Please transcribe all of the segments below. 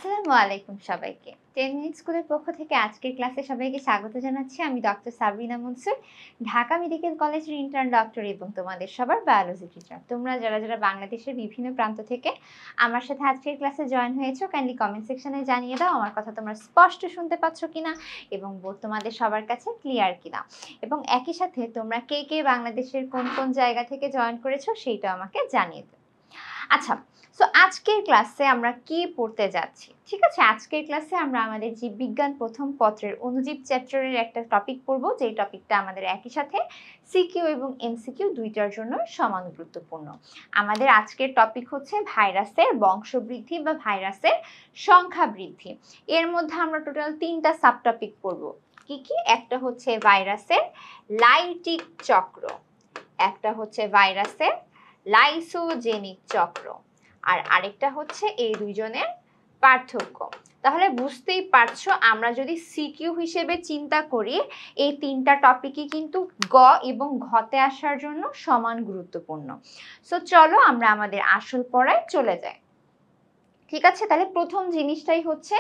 আসসালামু আলাইকুম সবাইকে। 10 মিনিট স্কুলের পক্ষ থেকে আজকের ক্লাসে সবাইকে স্বাগত জানাচ্ছি। আমি ডক্টর সাবরিনা মনসুর, ঢাকা মেডিকেল কলেজের ইন্টার্ন ডক্টর এবং তোমাদের সবার বায়োলজি টিচার। তোমরা যারা বাংলাদেশের বিভিন্ন প্রান্ত থেকে আমার সাথে আজকের ক্লাসে জয়েন হয়েছো, কাইন্ডলি কমেন্ট সেকশনে জানিয়ে দাও আমার কথা তোমরা স্পষ্ট শুনতে পাচ্ছ কিনা এবং তোমাদের সবার কাছে ক্লিয়ার কিনা, এবং একই সাথে তোমরা কে কে বাংলাদেশের কোন কোন জায়গা থেকে জয়েন করেছো সেইটা আমাকে জানিয়ে দাও। আচ্ছা, সো আজকের ক্লাসে আমরা কি পড়তে যাচ্ছি? ঠিক আছে, আজকের ক্লাসে আমরা আমাদের জীববিজ্ঞান প্রথম পত্রের অণুজীব চ্যাপ্টারের একটা টপিক পড়ব, যেই টপিকটা আমাদের একই সাথে সিকিউ এবং এমসিকিউ দুইটার জন্য সমান গুরুত্বপূর্ণ। আমাদের আজকের টপিক হচ্ছে ভাইরাসের বংশবৃদ্ধি বা ভাইরাসের সংখ্যা বৃদ্ধি। এর মধ্যে আমরা টোটাল 3টা সাব টপিক পড়ব। কি কি? একটা হচ্ছে ভাইরাসের লাইটিক চক্র, একটা হচ্ছে ভাইরাসের লাইসোজেনিক চক্র, আর আরেকটা হচ্ছে এই দুইজনের পার্থক্য। তাহলে বুঝতেই পারছো, আমরা যদি সিকিউ হিসেবে চিন্তা করি, এই 3টা টপিকই কিন্তু গ এবং ঘতে আসার জন্য সমান গুরুত্বপূর্ণ। সো চলো আমরা আমাদের আসল পড়ায় চলে যাই। ঠিক আছে, তাহলে প্রথম জিনিসটাই হচ্ছে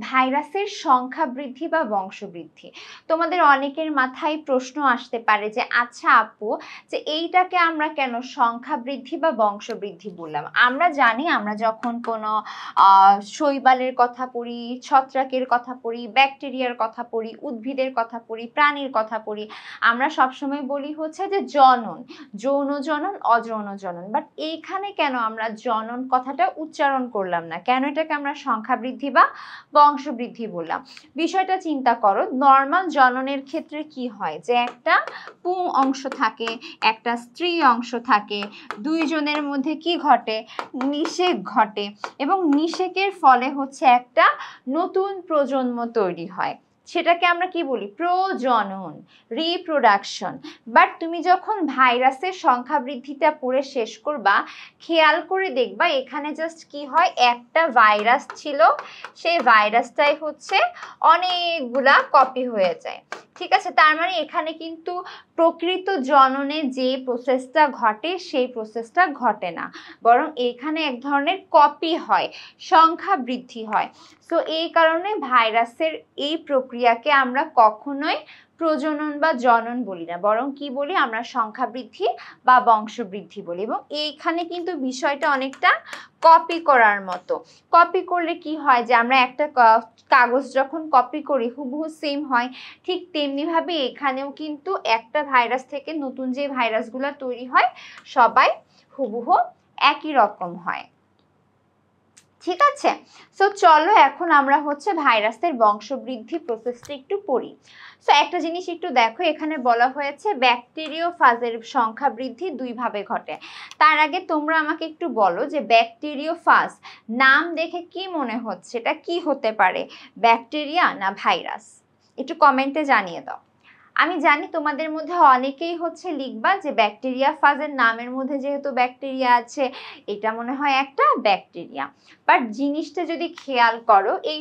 ভাইরাসের সংখ্যা বৃদ্ধি বা বংশবৃদ্ধি। তোমাদের অনেকের মাথায় প্রশ্ন আসতে পারে যে আচ্ছা আপু, যে এইটাকে আমরা কেন সংখ্যা বৃদ্ধি বা বংশবৃদ্ধি বললাম? আমরা জানি, আমরা যখন কোনো শৈবালের কথা পড়ি, ছত্রাকের কথা পড়ি, ব্যাকটেরিয়ার কথা পড়ি, উদ্ভিদের কথা পড়ি, প্রাণীর কথা পড়ি, আমরা সবসময় বলি হচ্ছে যে জনন, যৌন জনন, অযৌন জনন। বাট এইখানে কেন আমরা জনন কথাটা উচ্চারণ করলাম না? কেন এটাকে আমরা সংখ্যা বৃদ্ধি বা বংশবৃদ্ধি বললাম? বিষয়টা চিন্তা করো। নর্মাল জননের ক্ষেত্রে কি হয়, যে একটা পুং অংশ থাকে, একটা স্ত্রী অংশ থাকে, দুইজনের মধ্যে কি ঘটে? নিষেক ঘটে, এবং নিষেকের ফলে হচ্ছে একটা নতুন প্রজন্ম তৈরি হয়। সেটাকে আমরা কি বলি? প্রজনন, রিপ্রোডাকশন। বাট তুমি যখন ভাইরাসের সংখ্যা বৃদ্ধিটা পড়ে শেষ করবা, খেয়াল করে দেখবা এখানে জাস্ট কি হয়, একটা ভাইরাস ছিল, সেই ভাইরাসটাই হচ্ছে অনেকগুলা কপি হয়ে যায়। ঠিক আছে, তার মানে এখানে কিন্তু প্রকৃত জননে যে প্রসেসটা ঘটে সেই প্রসেসটা ঘটে না, বরং এখানে এক ধরনের কপি হয়, সংখ্যা বৃদ্ধি হয়। সো এই কারণে ভাইরাসের এই প্রক্রিয়াকে আমরা কখনোই প্রজনন বা জনন বলি না, বরং কি বলি? আমরা সংখ্যা বৃদ্ধি বা বংশবৃদ্ধি বলি। এবং এইখানে কিন্তু বিষয়টা অনেকটা কপি করার মতো। কপি করলে কি হয়, যে আমরা একটা কাগজ যখন কপি করি হুবহু সেম হয়, ঠিক তেমনিভাবে এখানেও কিন্তু একটা ভাইরাস থেকে নতুন যে ভাইরাসগুলো তৈরি হয় সবাই হুবহু একই রকম হয়। ঠিক আছে, সো চলো এখন আমরা হচ্ছে ভাইরাসের বংশবৃদ্ধি প্রসেসটা একটু পড়ি। সো একটা জিনিস একটু দেখো, এখানে বলা হয়েছে ব্যাকটেরিওফাজের সংখ্যা বৃদ্ধি দুইভাবে ঘটে। তার আগে তোমরা আমাকে একটু বলো যে ব্যাকটেরিওফাজ নাম দেখে কি মনে হচ্ছে, এটা কি হতে পারে, ব্যাকটেরিয়া না ভাইরাস? একটু কমেন্টে জানিয়ে দাও। আমি জানি তোমাদের মধ্যে অনেকেই হচ্ছে লিখবা যে ব্যাকটেরিয়া ফাজের নামের মধ্যে যেহেতু ব্যাকটেরিয়া আছে, এটা মনে হয় একটা ব্যাকটেরিয়া। বাট জিনিসটা যদি খেয়াল করো, এই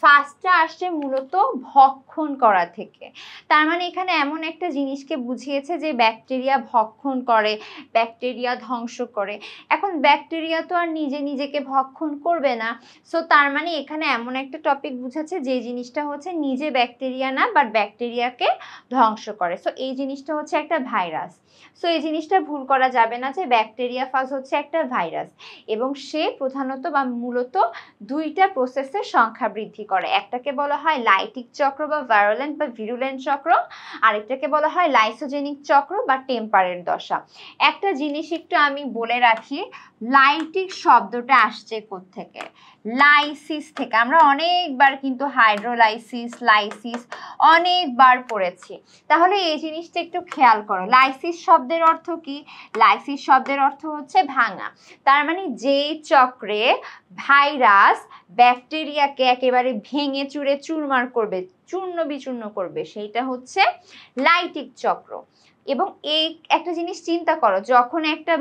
ফাজটা আসছে মূলত ভক্ষণ করা থেকে। তার মানে এখানে এমন একটা জিনিসকে বুঝিয়েছে যে ব্যাকটেরিয়া ভক্ষণ করে, ব্যাকটেরিয়া ধ্বংস করে। এখন ব্যাকটেরিয়া তো আর নিজেকে ভক্ষণ করবে না, সো তার মানে এখানে এমন একটা টপিক বুঝাচ্ছে যে জিনিসটা হচ্ছে নিজে ব্যাকটেরিয়া না, বাট ব্যাকটেরিয়াকে ধ্বংস করে। সো এই জিনিসটা হচ্ছে একটা ভাইরাস। সো এই জিনিসটা ভুল করা যাবে না যে ব্যাকটেরিয়া ফাজ হচ্ছে একটা ভাইরাস, এবং সে প্রধানত বা মূলত দুইটা প্রসেসের সংখ্যা বৃদ্ধি করে। একটাকে বলা হয় লাইটিক চক্র বা ভায়োলেন্ট বা ভিরুলেন্ট চক্র, আরেকটাকে বলা হয় লাইসোজেনিক চক্র বা টেম্পারেট দশা। একটা জিনিস একটু আমি বলে রাখি, লাইটিক শব্দটা আসছে কোত্থেকে? লাইসিস থেকে। আমরা অনেকবার কিন্তু হাইড্রোলাইসিস, লাইসিস অনেকবার পড়েছি। তাহলে এই জিনিসটা একটু খেয়াল করো। লাইসিস শব্দের অর্থ কি? লাইসিস শব্দের অর্থ হচ্ছে ভাঙা। তার মানে যে চক্রে ভাইরাস ব্যাকটেরিয়াকে একেবারে ভেঙে চুরে চুরমার করবে, চূর্ণ বিচূর্ণ করবে, সেইটা হচ্ছে লাইটিক চক্র। এবং এই একটা জিনিস চিন্তা করো, যখন একটা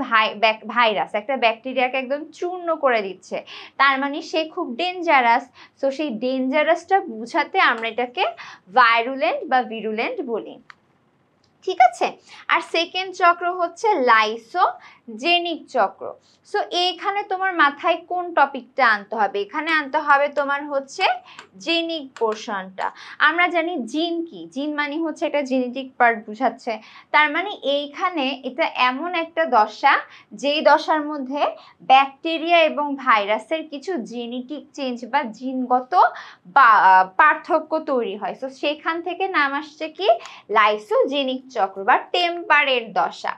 ভাইরাস একটা ব্যাকটেরিয়াকে একদম চূর্ণ করে দিচ্ছে, তার মানে সে খুব ডেঞ্জারাস। সো সেই ডেঞ্জারাসটা বুঝাতে আমরা এটাকে ভাইরুলেন্ট বা ভিরুলেন্ট বলি। ঠিক আছে। আর সেকেন্ড চক্র হচ্ছে লাইসোজেনিক চক্র। সো এইখানে তোমার মাথায় কোন টপিকটা আনতে হবে? এখানে আনতে হবে তোমার হচ্ছে জেনিক পোর্শনটা। আমরা জানি জিন কি, জিন মানে হচ্ছে এটা জেনেটিক পার্ট বোঝাচ্ছে। তার মানে এইখানে এটা এমন একটা দশা যেই দশার মধ্যে ব্যাকটেরিয়া এবং ভাইরাসের কিছু জেনেটিক চেঞ্জ বা জিনগত পার্থক্য তৈরি হয়। সো সেখান থেকে নাম আসছে কি লাইসোজেনিক চক্র বা টেম্পারেট দশা।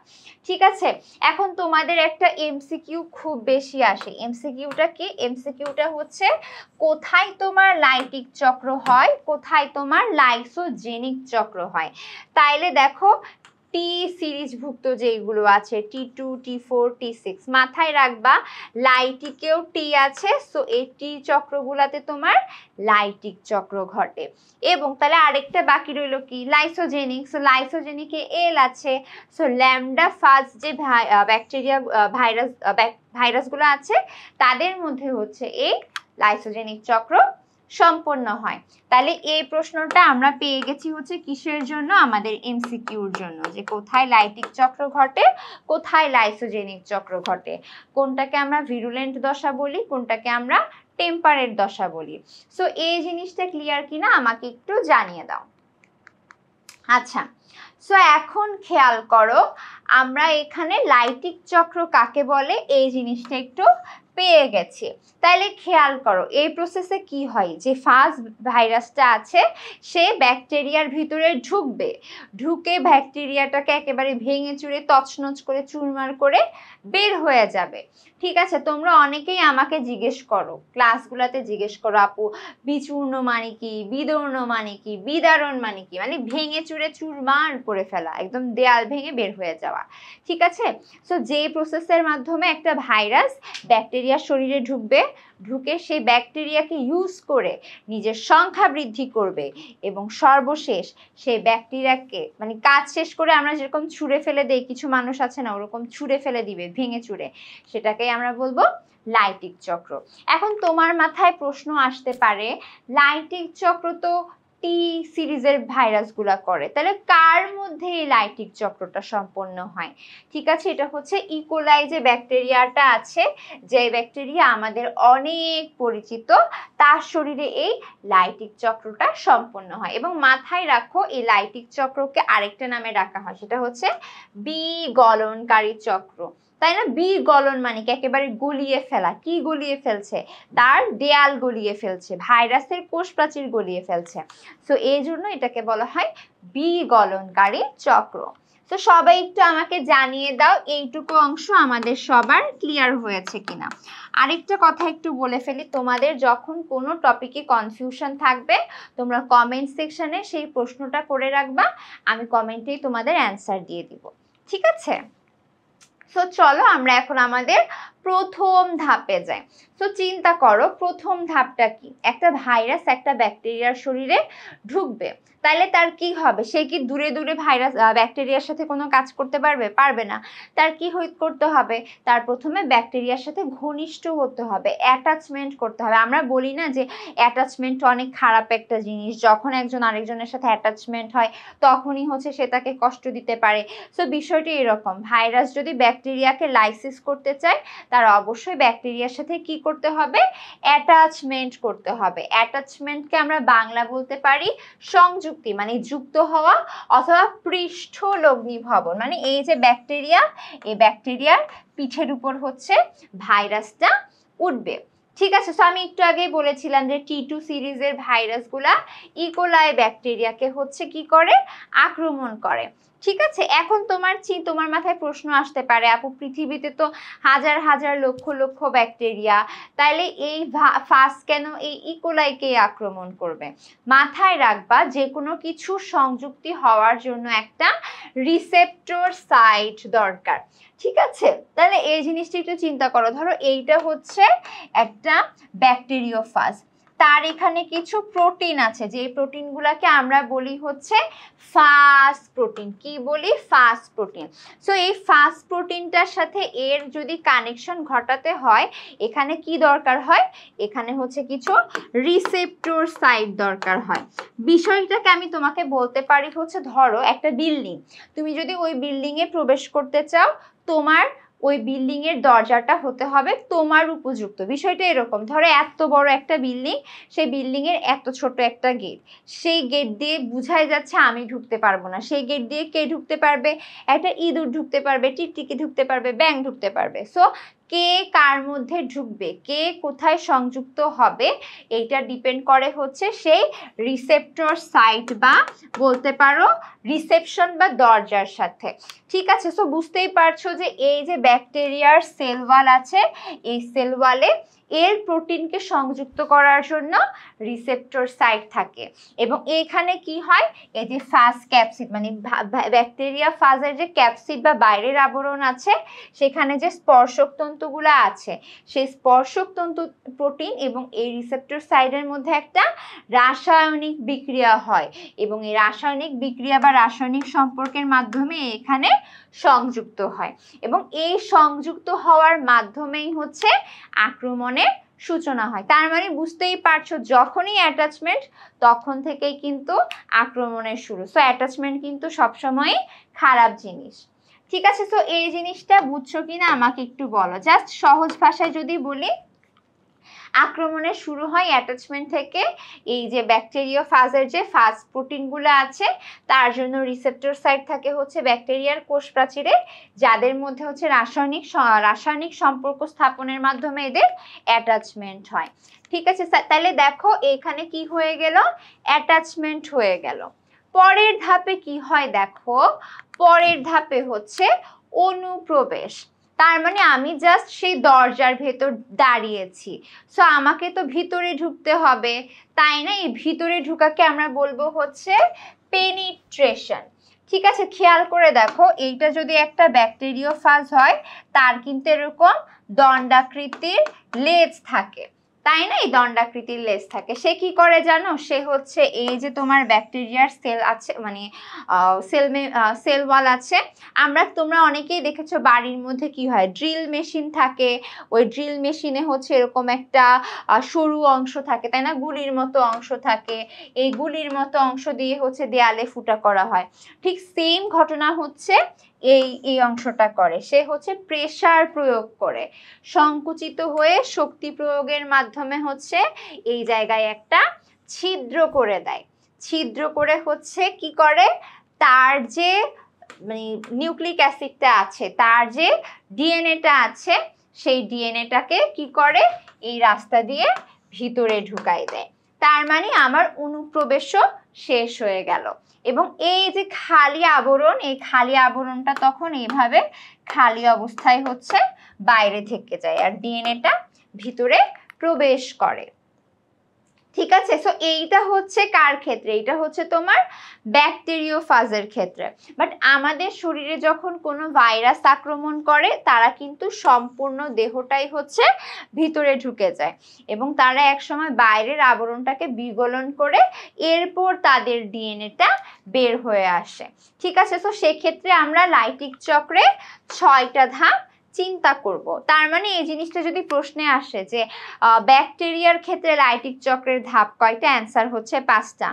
ঠিক আছে, এখন তোমাদের একটা এমসিকিউ খুব বেশি আসে। এমসিকিউটা কি? এমসিকিউটা হচ্ছে কোথায় তোমার লাইটিক চক্র হয়, কোথায় তোমার লাইসোজেনিক চক্র হয়। তাইলে দেখো টি সিরিজভুক্ত যেগুলো আছে T2, T4, T6 মাথায় রাখবা লাইটিকেও টি আছে। সো এই টি চক্রগুলাতে তোমার লাইটিক চক্র ঘটে। এবং তাহলে আরেকটা বাকি রইল কি লাইসোজেনিক। সো লাইসোজেনিকে এল আছে। সো ল্যামডা ফাজ যে ব্যাকটেরিয়া ভাইরাসগুলো আছে তাদের মধ্যে হচ্ছে এই লাইসোজেনিক চক্র সম্পন্ন হয়। তাহলে এই প্রশ্নটা আমরা পেয়ে গেছি হচ্ছে কিসের জন্য? আমাদের এমসিকিউর জন্য, যে কোথায় লাইটিক চক্র ঘটে, কোথায় লাইসোজেনিক চক্র ঘটে, কোনটাকে আমরা ভিরুলেন্ট দশা বলি, কোনটাকে আমরা টেম্পারেট দশা বলি। সো এই জিনিসটা ক্লিয়ার কিনা আমাকে একটু জানিয়ে দাও। আচ্ছা, সো এখন খেয়াল করো আমরা এখানে লাইটিক চক্র কাকে বলে এই জিনিসটা একটু পেয়ে গেছি। তাহলে খেয়াল করো এই প্রসেসে কি হয়, যে ফার্স্ট ভাইরাসটা আছে সে ব্যাকটেরিয়ার ভিতরে ঢুকবে, ঢুকে ব্যাকটেরিয়াটাকে একেবারে ভেঙে চুরে তছনছ করে চুরমার করে বের হয়ে যাবে। ঠিক আছে, তোমরা অনেকেই আমাকে জিজ্ঞেস করো, ক্লাসগুলোতে জিজ্ঞেস করো আপু বিচূর্ণ মানে কি, বিদর্ণ মানে কি, বিদারণ মানে কি, মানে ভেঙে চুরে চুরমার করে ফেলা, একদম দেয়াল ভেঙে বের হয়ে যাওয়া। ঠিক আছে, সো যে প্রসেসের মাধ্যমে একটা ভাইরাস ব্যাকটেরিয়ার শরীরে ঢুকবে, ঢুকে সেই ব্যাকটেরিয়াকে ইউজ করে নিজের সংখ্যা বৃদ্ধি করবে এবং সর্বশেষ সেই ব্যাকটেরিয়াকে মানে কাজ শেষ করে আমরা যেরকম ছুঁড়ে ফেলে দেই, কিছু মানুষ আছে না ওরকম ছুঁড়ে ফেলে দিবে ভেঙে চুরে, সেটাকেই আমরা বলবো লাইটিক চক্র। এখন তোমার মাথায় প্রশ্ন আসতে পারে লাইটিক চক্র তো টি সিরিজের ভাইরাসগুলা করে, তাহলে কার মধ্যে এই লাইটিক চক্রটা সম্পন্ন হয়? ঠিক আছে, এটা হচ্ছে ইকোলাই যে ব্যাকটেরিয়াটা আছে, যে ব্যাকটেরিয়া আমাদের অনেক পরিচিত, তার শরীরে এই লাইটিক চক্রটা সম্পন্ন হয়। এবং মাথায় রাখো এই লাইটিক চক্রকে আরেকটা নামে ডাকা হয়, সেটা হচ্ছে বিগলনকারী চক্র। তাই না? বিগলন মানে কি একেবারে গলিয়ে ফেলা। কি গলিয়ে ফেলছে? তার দেয়াল গলিয়ে ফেলছে, ভাইরাসের কোষ প্রাচীর গলিয়ে ফেলছে। সো এই জন্য এটাকে বলা হয় বিগলনকারী চক্র। তো সবাই একটু আমাকে জানিয়ে দাও এইটুকু অংশ আমাদের সবার ক্লিয়ার হয়েছে কিনা। আরেকটা কথা একটু বলে ফেলি, তোমাদের যখন কোনো টপিকে কনফিউশন থাকবে তোমরা কমেন্ট সেকশনে সেই প্রশ্নটা করে রাখবা, আমি কমেন্টেই তোমাদের অ্যান্সার দিয়ে দিব। ঠিক আছে, সো চলো আমরা এখন আমাদের প্রথম ধাপে যাই। তো চিন্তা করো প্রথম ধাপটা কি? একটা ভাইরাস একটা ব্যাকটেরিয়ার শরীরে ঢুকবে, তাহলে তার কি হবে? সে কি দূরে দূরে ভাইরাস ব্যাকটেরিয়ার সাথে কোনো কাজ করতে পারবে? পারবে না। তার কি করতে হবে? তার প্রথমে ব্যাকটেরিয়ার সাথে ঘনিষ্ঠ হতে হবে, অ্যাটাচমেন্ট করতে হবে। আমরা বলি না যে অ্যাটাচমেন্ট অনেক খারাপ একটা জিনিস, যখন একজন আরেকজনের সাথে অ্যাটাচমেন্ট হয় তখনই হচ্ছে সে তাকে কষ্ট দিতে পারে। সো বিষয়টি এরকম, ভাইরাস যদি ব্যাকটেরিয়াকে লাইসিস করতে চায় তার অবশ্যই ব্যাকটেরিয়ার সাথে কি করতে হবে? অ্যাটাচমেন্ট করতে হবে। অ্যাটাচমেন্টকে আমরা বাংলা বলতে পারি সংযুক্তি, মানে যুক্ত হওয়া, অথবা পৃষ্ঠ লগ্নিভবন, মানে এই যে ব্যাকটেরিয়া, এই ব্যাকটেরিয়ার পিঠের উপর হচ্ছে ভাইরাসটা উঠবে। ঠিক আছে, সো আমি একটু আগেই বলেছিলাম যে T2 সিরিজের ভাইরাসগুলা ইকোলাই ব্যাকটেরিয়াকে হচ্ছে কি করে? আক্রমণ করে। ঠিক আছে, এখন তোমার মাথায় প্রশ্ন আসতে পারে আপু পৃথিবীতে তো হাজার হাজার লক্ষ লক্ষ ব্যাকটেরিয়া, তাইলে এই ফার্স্ট কেন এই ইকোলাইকে আক্রমণ করবে? মাথায় রাখবা যে কোনো কিছু সংযুক্তি হওয়ার জন্য একটা রিসেপ্টর সাইট দরকার। ঠিক আছে, তাহলে এই জিনিসটা একটু চিন্তা করো। ধরো এইটা হচ্ছে একটা ব্যাকটেরিওফাজ, তার এখানে কিছু প্রোটিন আছে, যে প্রোটিনগুলোকে আমরা বলি হচ্ছে ফাস্ট প্রোটিন। কি বলি? Fast protein. সো এই ফাস্ট প্রোটিনটার সাথে এর যদি কানেকশন ঘটাতে হয়, এখানে কি দরকার হয়? এখানে হচ্ছে কিছু রিসেপ্টর সাইট দরকার হয়। বিষয়টাকে আমি তোমাকে বলতে পারি হচ্ছে, ধরো একটা বিল্ডিং, তুমি যদি ওই বিল্ডিংয়ে প্রবেশ করতে চাও, তোমার ওই বিল্ডিং এর দরজাটা হতে হবে তোমার উপযুক্ত। বিষয়টা এরকম, ধরো এত বড় একটা বিল্ডিং, সেই বিল্ডিং এর এত ছোট একটা গেট, সেই গেট দিয়ে বুঝাই যাচ্ছে আমি ঢুকতে পারবো না। সেই গেট দিয়ে কে ঢুকতে পারবে? একটা ইঁদুর ঢুকতে পারবে, টিকটিকি ঢুকতে পারবে, ব্যাঙ ঢুকতে পারবে। সো কে কার মধ্যে ঢুকবে, কে কোথায় সংযুক্ত হবে, এইটা ডিপেন্ড করে হচ্ছে সেই রিসেপ্টর সাইট বা বলতে পারো রিসেপশন বা দরজার সাথে। ঠিক আছে, সো বুঝতেই পারছো যে এই যে ব্যাকটেরিয়ার সেল ওয়াল আছে, এই সেল ওয়ালে এর প্রোটিনকে সংযুক্ত করার জন্য রিসেপ্টর সাইট থাকে। এবং এখানে কি হয়, এই যে ফাজ ক্যাপসিড মানে ব্যাকটেরিয়া ফাজের যে ক্যাপসিড বা বাইরের আবরণ আছে, সেখানে যে স্পর্শক তন্তুগুলো আছে, সেই স্পর্শক তন্তু প্রোটিন এবং এই রিসেপ্টর সাইটের মধ্যে একটা রাসায়নিক বিক্রিয়া হয়, এবং এই রাসায়নিক বিক্রিয়া বা রাসায়নিক সম্পর্কের মাধ্যমে এখানে সংযুক্ত হয়, এবং এই সংযুক্ত হওয়ার মাধ্যমেই হচ্ছে আক্রমণের সূচনা হয়। তার মানে বুঝতেই পারছো, যখনই অ্যাটাচমেন্ট তখন থেকেই কিন্তু আক্রমণের শুরু। সো অ্যাটাচমেন্ট কিন্তু সবসময় খারাপ জিনিস। ঠিক আছে, সো এই জিনিসটা বুঝছো কিনা আমাকে একটু বলো। জাস্ট সহজ ভাষায় যদি বলি, আক্রমণের শুরু হয় অ্যাটাচমেন্ট থেকে। এই যে ব্যাকটেরিওফাজের যে ফাজ প্রোটিনগুলো আছে, তার জন্য রিসেপ্টর সাইট থাকে হচ্ছে ব্যাকটেরিয়ার কোষ প্রাচীরে, যাদের মধ্যে হচ্ছে রাসায়নিক সম্পর্ক স্থাপনের মাধ্যমে এদের অ্যাটাচমেন্ট হয়। ঠিক আছে, তাহলে দেখো এখানে কি হয়ে গেল? অ্যাটাচমেন্ট হয়ে গেল। পরের ধাপে কি হয় দেখো, পরের ধাপে হচ্ছে অনুপ্রবেশ। তার মানে আমি জাস্ট সেই দরজার ভেতর দাঁড়িয়েছি, সো আমাকে তো ভিতরে ঢুকতে হবে, তাই না? এই ভিতরে ঢুকাকে আমরা বলবো হচ্ছে পেনিট্রেশন। ঠিক আছে, খেয়াল করে দেখো, এইটা যদি একটা ব্যাকটেরিওফাজ হয়, তার কিন্তু এরকম দণ্ডাকৃতির লেজ থাকে, তাই না? এই দণ্ডাকৃতির লেজ থাকে। সে কি করে জানো? সে হচ্ছে এই যে তোমার ব্যাকটেরিয়ার সেল আছে, মানে সেল ওয়াল আছে, তোমরা অনেকেই দেখেছো বাড়ির মধ্যে কি হয়, ড্রিল মেশিন থাকে, ওই ড্রিল মেশিনে হচ্ছে এরকম একটা সরু অংশ থাকে, তাই না? গুলির মতো অংশ থাকে, এই গুলির মতো অংশ দিয়ে হচ্ছে দেয়ালে ফুটা করা হয়। ঠিক সেম ঘটনা হচ্ছে এই অংশটা করে, সে হচ্ছে প্রেসার প্রয়োগ করে, সংকুচিত হয়ে শক্তি প্রয়োগের মাধ্যমে হচ্ছে এই জায়গায় একটা ছিদ্র করে দেয়। ছিদ্র করে হচ্ছে কি করে, তার যে মানে নিউক্লিক অ্যাসিডটা আছে, তার যে ডিএনএটা আছে, সেই ডিএনএটাকে কি করে, এই রাস্তা দিয়ে ভিতরে ঢুকাই দেয়। তার মানে আমার অনুপ্রবেশও শেষ হয়ে গেল। এবং এই যে খালি আবরণ, এই খালি আবরণটা তখন এইভাবে খালি অবস্থায় হচ্ছে বাইরে থেকে যায়, আর ডিএনএটা ভিতরে প্রবেশ করে। ঠিক আছে, সো এইটা হচ্ছে কার ক্ষেত্রে? এটা হচ্ছে তোমার ব্যাকটেরিওফাজের ক্ষেত্রে। বাট আমাদের শরীরে যখন কোনো ভাইরাস আক্রমণ করে, তারা কিন্তু সম্পূর্ণ দেহটাই হচ্ছে ভিতরে ঢুকে যায়, এবং তারা একসময় বাইরের আবরণটাকে বিগলন করে এরপর তাদের ডিএনএটা বের হয়ে আসে। ঠিক আছে, সো সেক্ষেত্রে আমরা লাইটিক চক্রে 6টা ধাপ চিন্তা করব। তার মানে এই জিনিসটা যদি প্রশ্নে আসে যে ব্যাকটেরিয়ার ক্ষেত্রে লাইটিক চক্রের ধাপ কয়টা, অ্যান্সার হচ্ছে 5টা।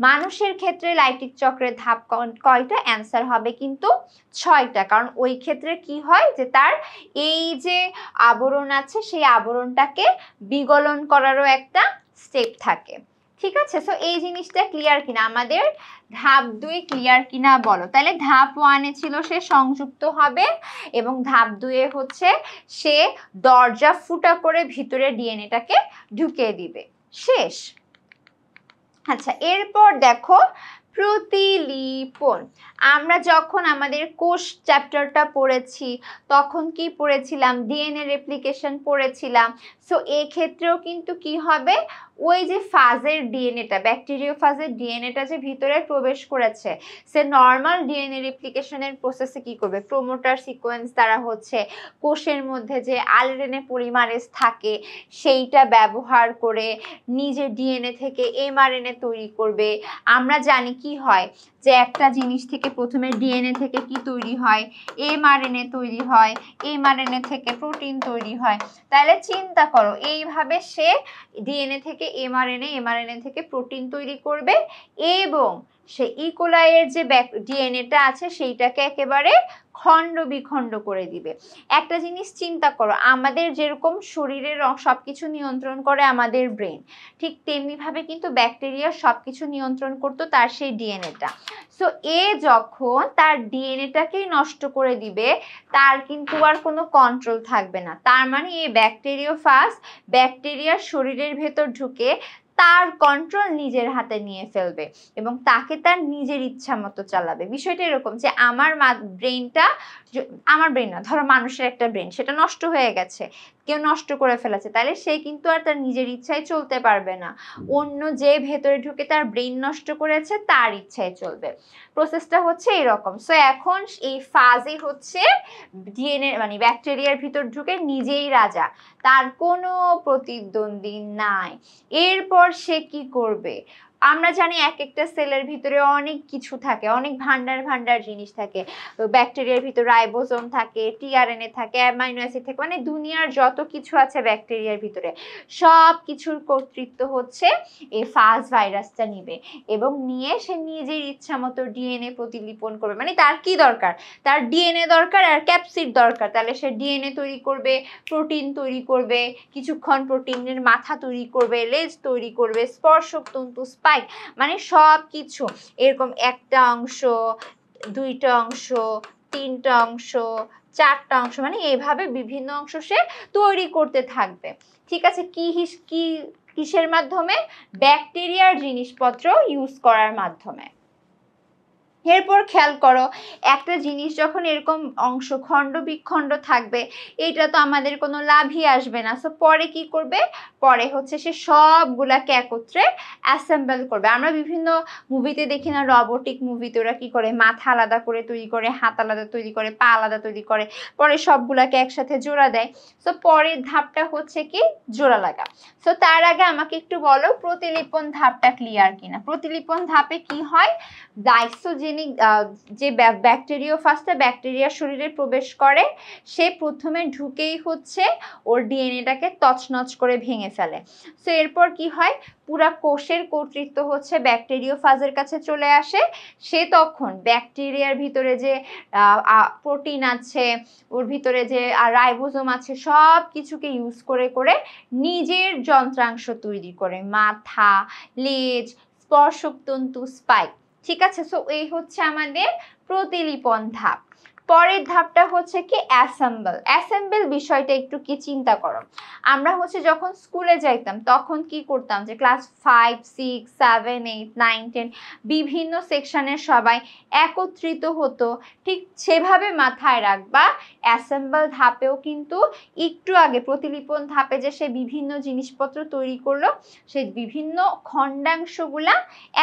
মানুষের ক্ষেত্রে লাইটিক চক্রের ধাপ কয়টা, অ্যান্সার হবে কিন্তু 6টা। কারণ ওই ক্ষেত্রে কি হয় যে তার এই যে আবরণ আছে, সেই আবরণটাকে বিগলন করারও একটা স্টেপ থাকে। ঠিক আছে, সো এই জিনিসটা ক্লিয়ার কিনা? আমাদের ধাপ 2 ক্লিয়ার কিনা বলো। তাহলে ধাপ 1-এ ছিল সে সংযুক্ত হবে, এবং ধাপ 2-এ হচ্ছে সে দরজা ফুটা করে ভিতরে ডিএনএটাকে ঢুকিয়ে দিবে। শেষ। আচ্ছা, এরপর দেখো প্রতিলিপন। আমরা যখন আমাদের কোষ চ্যাপ্টারটা পড়েছি তখন কি পড়েছিলাম? ডিএনএ রেপ্লিকেশন পড়েছিলাম। সো এই ক্ষেত্রেও কিন্তু কি হবে, ওই যে ফাজের ডিএনএটা, ব্যাকটেরিওফাজের ডিএনএটা যে ভিতরে প্রবেশ করেছে, সে নর্মাল ডিএনএ রেপ্লিকেশনের প্রসেসে কি করবে, প্রোমোটার সিকোয়েন্স দ্বারা হচ্ছে কোষের মধ্যে যে আরএনএ পলিমারেজ থাকে সেইটা ব্যবহার করে নিজে ডিএনএ থেকে এমআরএনএ তৈরি করবে। আমরা জানি কি হয় যে একটা জিনিস থেকে প্রথমে ডিএনএ থেকে কি তৈরি হয়, এমআরএনএ তৈরি হয়, এমআরএনএ থেকে প্রোটিন তৈরি হয়। তাহলে চিন্তা করো, এইভাবে সে ডিএনএ থেকে এমআরএনএ, এমআরএনএ থেকে প্রোটিন তৈরি করবে এবং সে ইকোলাইয়ের যে ডিএনএটা আছে সেইটাকে একেবারে খণ্ড বিখণ্ড করে দিবে। একটা জিনিস চিন্তা করো, আমাদের যেরকম শরীরের সবকিছু নিয়ন্ত্রণ করে আমাদের ব্রেন, ঠিক তেমনিভাবে কিন্তু ব্যাকটেরিয়া সবকিছু নিয়ন্ত্রণ করতো তার সেই ডিএনএটা। সো এ যখন তার ডিএনএটাকেই নষ্ট করে দিবে, তার কিন্তু আর কোনো কন্ট্রোল থাকবে না। তার মানে এই ব্যাকটেরিওফাজ ব্যাকটেরিয়ার শরীরের ভেতর ঢুকে তার কন্ট্রোল নিজের হাতে নিয়ে ফেলবে এবং তাকে তার নিজের ইচ্ছা মতো চালাবে। বিষয়টা এরকম যে আমার ব্রেনটা, আমার ব্রেন না, ধরো মানুষের একটা ব্রেন, সেটা নষ্ট হয়ে গেছে, কেউ নষ্ট করে ফেলেছে, তাহলে সে কিন্তু আর তার নিজের ইচ্ছায় চলতে পারবে না, অন্য যে ভেতরে ঢুকে তার ব্রেন নষ্ট করেছে তার ইচ্ছায় চলবে। প্রসেসটা হচ্ছে এরকম। সো এখন এই ফাজই হচ্ছে ডিএনএ মানে ব্যাকটেরিয়ার ভিতর ঢুকে নিজেই রাজা, তার কোনো প্রতিদ্বন্দ্বী নাই। এরপর সে কি করবে? আমরা জানি এক একটা সেলের ভিতরে অনেক কিছু থাকে, অনেক ভান্ডার ভান্ডার জিনিস থাকে। ব্যাকটেরিয়ার ভিতরে রাইবোসোম থাকে, টিআরএনএ থাকে, অ্যামাইনো অ্যাসিড থাকে, মানে দুনিয়ার যত কিছু আছে ব্যাকটেরিয়ার ভিতরে সব কিছুর কর্তৃত্ব হচ্ছে এই ফাজ ভাইরাসটা নিবে এবং নিয়ে সে নিজের ইচ্ছা মতো ডিএনএ প্রতিলিপন করবে। মানে তার কি দরকার? তার ডিএনএ দরকার আর ক্যাপসিড দরকার। তাহলে সে ডিএনএ তৈরি করবে, প্রোটিন তৈরি করবে, কিছুক্ষণ প্রোটিনের মাথা তৈরি করবে, লেজ তৈরি করবে, স্পর্শক তন্তু, স্পাইক, মানে সব কিছু এরকম একটা অংশ, দুইটা অংশ, তিনটা অংশ, চারটা অংশ, মানে এইভাবে বিভিন্ন অংশ সে তৈরি করতে থাকবে। ঠিক আছে, কিসের মাধ্যমে? ব্যাকটেরিয়ার জিনিসপত্র ইউজ করার মাধ্যমে। এরপর খেয়াল করো, একটা জিনিস যখন এরকম অংশ খণ্ড বিখণ্ড থাকবে, এটা তো আমাদের কোনো লাভই আসবে না। সো পরে কি করবে? পরে হচ্ছে সে সবগুলাকে একত্রে অ্যাসেম্বল করবে। আমরা বিভিন্ন মুভিতে দেখি না, রবোটিক মুভিতে ওরা কি করে, মাথা আলাদা করে তৈরি করে, হাত আলাদা তৈরি করে, পা আলাদা তৈরি করে, পরে সবগুলাকে একসাথে জোড়া দেয়। সো পরের ধাপটা হচ্ছে কি? জোড়া লাগা। সো তার আগে আমাকে একটু বলো প্রতিলিপন ধাপটা ক্লিয়ার কিনা। প্রতিলিপন ধাপে কি হয়? লাইসোজেনিক যে ব্যাকটেরিওফাজটা ব্যাকটেরিয়ার শরীরে প্রবেশ করে, সে প্রথমে ঢুকেই হচ্ছে ওর ডিএনএটাকে তছনছ করে ভেঙে ফেলে। সো এরপর কি হয়? পুরা কোষের কর্তৃত্ব হচ্ছে ব্যাকটেরিওফাজের কাছে চলে আসে। সে তখন ব্যাকটেরিয়ার ভিতরে যে প্রোটিন আছে, ওর ভিতরে যে রাইবোসোম আছে, সব কিছুকে ইউজ করে করে নিজের যন্ত্রাংশ তৈরি করে, মাথা, লেজ, স্পর্শক তন্তু, স্পাইক। ঠিক আছে, সো এই হচ্ছে আমাদের প্রতিলিপন ধাপ। পরের ধাপটা হচ্ছে কি? অ্যাসেম্বল। অ্যাসেম্বল বিষয়টা একটু কি চিন্তা করো। আমরা হচ্ছে যখন স্কুলে যাইতাম তখন কি করতাম, যে ক্লাস 5, 6, 7, 8, 9, 10 বিভিন্ন সেকশনের সবাই একত্রিত হতো। ঠিক সেভাবে মাথায় রাখবা, অ্যাসেম্বল ধাপেও কিন্তু একটু আগে প্রতিলিপন ধাপে যে সে বিভিন্ন জিনিসপত্র তৈরি করলো, সেই বিভিন্ন খণ্ডাংশগুলা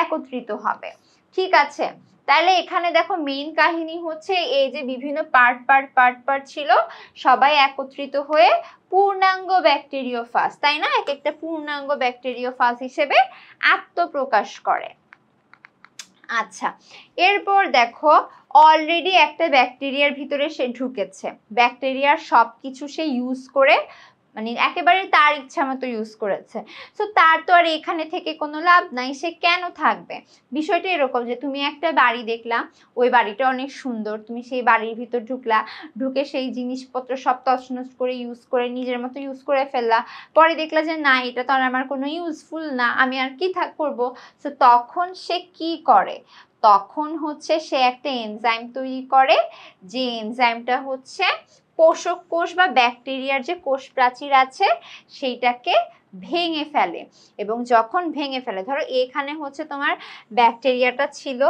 একত্রিত হবে। ঠিক আছে, তাহলে এখানে দেখো মেইন কাহিনী হচ্ছে এই যে বিভিন্ন পার্ট ছিল, সবাই একত্রিত হয়ে পূর্ণাঙ্গ ব্যাকটেরিওফাজ, তাই না? এক একটা পূর্ণাঙ্গ ব্যাকটেরিওফাজ হিসেবে আত্মপ্রকাশ করে। আচ্ছা, এরপর দেখো অলরেডি একটা ব্যাকটেরিয়ার ভিতরে সে ঢুকেছে, ব্যাকটেরিয়ার সবকিছু সে ইউজ করে, মানে একেবারে তার ইচ্ছা মতো ইউজ করেছে। সো তার তো আর এখানে থেকে কোনো লাভ নাই, সে কেন থাকবে? বিষয়টা এরকম যে তুমি একটা বাড়ি দেখলা, ওই বাড়িটা অনেক সুন্দর, তুমি সেই বাড়ির ভিতর ঢুকলা, ঢুকে সেই জিনিসপত্র সব তছনছ করে ইউজ করে নিজের মতো ইউজ করে ফেললা, পরে দেখলা যে না, এটা তো আর আমার কোনো ইউজফুল না, আমি আর কি করবো। সো তখন সে কি করে? তখন হচ্ছে সে একটা এনজাইম তৈরি করে, যে এনজাইমটা হচ্ছে পোষক কোষ বা ব্যাকটেরিয়ার যে কোষ প্রাচীর আছে সেইটাকে ভেঙে ফেলে, এবং যখন ভেঙে ফেলে, ধরো এখানে হচ্ছে তোমার ব্যাকটেরিয়াটা ছিল,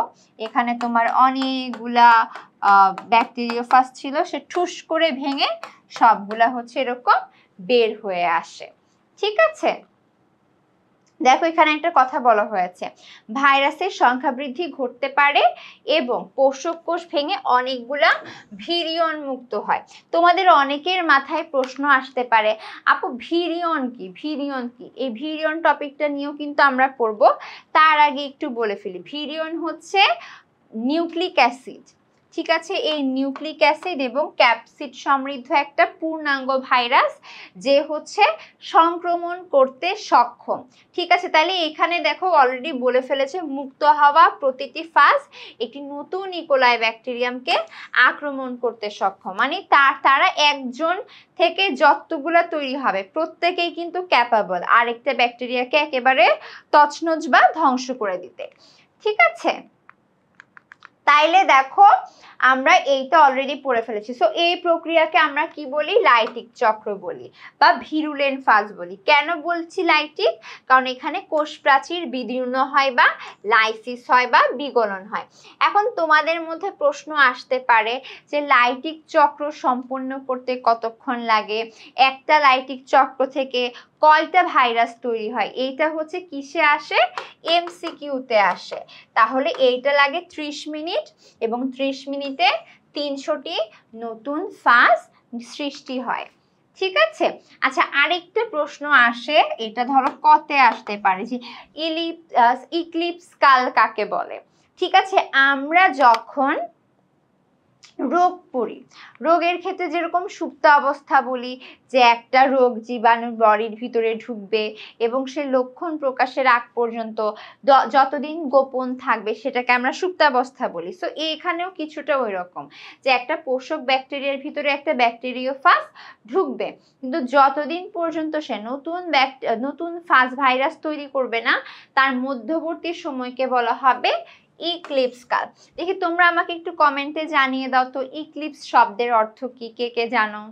এখানে তোমার অনেকগুলা ব্যাকটেরিওফাজ ছিল, সে ঠুস করে ভেঙে সবগুলা হচ্ছে এরকম বের হয়ে আসে। ঠিক আছে, দেখো এখানে একটা কথা বলা হয়েছে, ভাইরাসের সংখ্যা বৃদ্ধি ঘটতে পারে এবং পোষক কোষ ভেঙে অনেকগুলা ভিরিয়ন মুক্ত হয়। তোমাদের অনেকের মাথায় প্রশ্ন আসতে পারে, আপু ভিরিয়ন কি, ভিরিয়ন কি? এই ভিরিয়ন টপিকটা নিয়েও কিন্তু আমরা পড়বো। তার আগে একটু বলে ফেলি, ভিরিয়ন হচ্ছে নিউক্লিক অ্যাসিড। ঠিক আছে, এই নিউক্লিক অ্যাসিড এবং ক্যাপসিড সমৃদ্ধ একটা পূর্ণাঙ্গ ভাইরাস, যে হচ্ছে সংক্রমণ করতে সক্ষম। ঠিক আছে, তাহলে এখানে দেখো অলরেডি বলে ফেলেছে, মুক্ত হওয়া প্রতিটি ফাজ একটি নতুন ইকোলাই ব্যাকটেরিয়ামকে আক্রমণ করতে সক্ষম। মানে তারা একজন থেকে যতগুলা তৈরি হবে প্রত্যেকেই কিন্তু ক্যাপাবল আরেকটা ব্যাকটেরিয়াকে একেবারে তছনছ বা ধ্বংস করে দিতে। ঠিক আছে, তাইলে দেখো আমরা এইটা অলরেডি পড়ে ফেলেছি। সো এই প্রক্রিয়াকে আমরা কি বলি? লাইটিক চক্র বলি বা ভিরুলেন্ট ফাজ বলি। কেন বলছি লাইটিক? কারণ এখানে কোষ প্রাচীর বিদীর্ণ হয় বা লাইসিস হয় বা বিগলন হয়। এখন তোমাদের মধ্যে প্রশ্ন আসতে পারে যে লাইটিক চক্র সম্পন্ন করতে কতক্ষণ লাগে, একটা লাইটিক চক্র থেকে কয়টা ভাইরাস তৈরি হয়? এইটা হচ্ছে কিসে আসে? এমসিকিউতে আসে। তাহলে এইটা লাগে 30 মিনিট এবং 30 মিনিটে 300টি নতুন ফাজ সৃষ্টি হয়। ঠিক আছে, আচ্ছা আরেকটা প্রশ্ন আসে, এটা ধরো কতে আসতে পারে, যে ইক্লিপস কাল কাকে বলে? ঠিক আছে, আমরা যখন রোগ পড়ি, রোগের ক্ষেত্রে যেরকম সুপ্ত অবস্থা বলি, যে একটা রোগ জীবাণু বডির ভিতরে ঢুকবে এবং সে লক্ষণ প্রকাশের আগ পর্যন্ত যতদিন গোপন থাকবে সেটাকে আমরা সুপ্তাবস্থা বলি। সো এখানেও কিছুটা ওই রকম, যে একটা পোষক ব্যাকটেরিয়ার ভিতরে একটা ব্যাকটেরিওফাজ ঢুকবে, কিন্তু যতদিন পর্যন্ত সে নতুন ফাজ ভাইরাস তৈরি করবে না, তার মধ্যবর্তী সময়কে বলা হবে ইক্লিপস কাল। দেখি তোমরা আমাকে একটু কমেন্টে জানিয়ে দাও তো, ইক্লিপস শব্দের অর্থ কি, কে কে জানো?